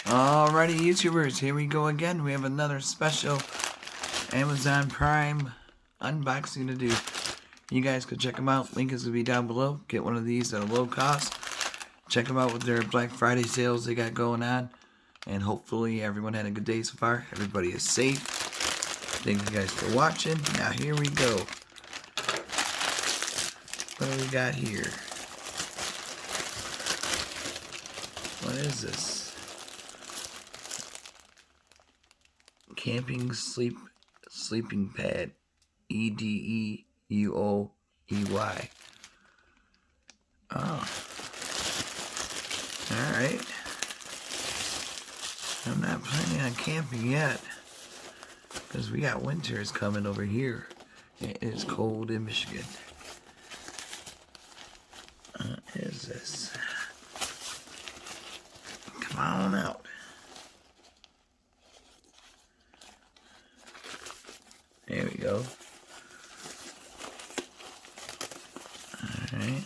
Alrighty, YouTubers, here we go again. We have another special Amazon Prime unboxing to do. You guys could check them out. Link is going to be down below. Get one of these at a low cost. Check them out with their Black Friday sales they got going on. And hopefully everyone had a good day so far. Everybody is safe. Thank you guys for watching. Now here we go. What do we got here? What is this? Camping sleeping pad. EDEUOEY. Oh. Alright. I'm not planning on camping yet, because we got winters coming over here. It is cold in Michigan. What is this? Come on out. There we go. Alright.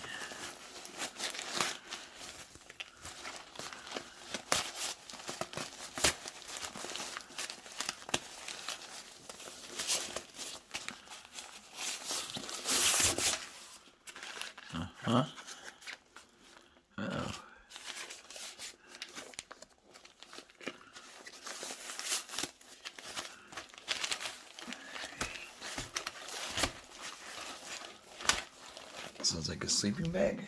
Uh-huh. Uh-oh. Sounds like a sleeping bag.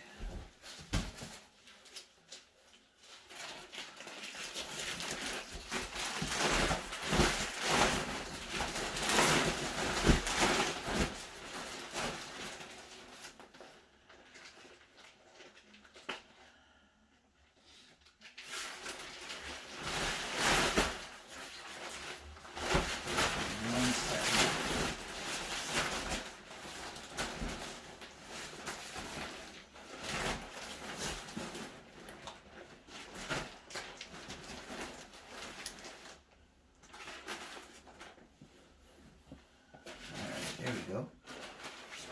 There we go.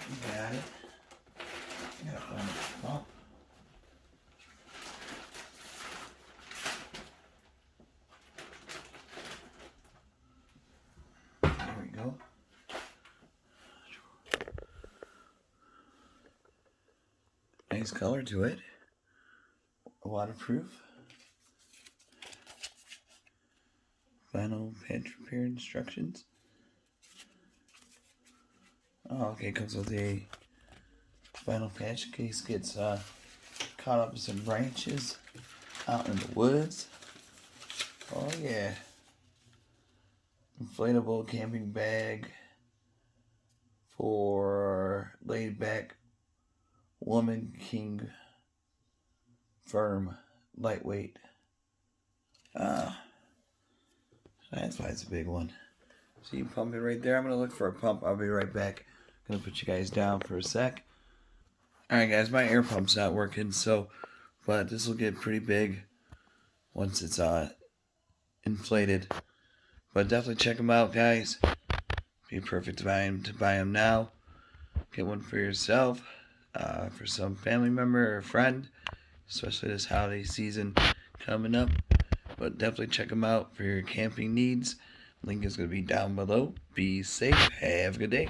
You got it. You gotta find the pump. There we go. Nice color to it. Waterproof. Final patch repair instructions. Oh, okay, comes with a vinyl patch in case gets caught up in some branches out in the woods. Oh yeah. Inflatable camping bag for Laidback Woman King Firm Lightweight. That's why it's a big one. So you pump it right there. I'm going to look for a pump. I'll be right back. Gonna put you guys down for a sec. Alright guys, my air pump's not working, but this will get pretty big once it's inflated. But definitely check them out, guys. Be perfect to buy them now. Get one for yourself, for some family member or friend, especially this holiday season coming up. But definitely check them out for your camping needs. Link is going to be down below. Be safe. Have a good day.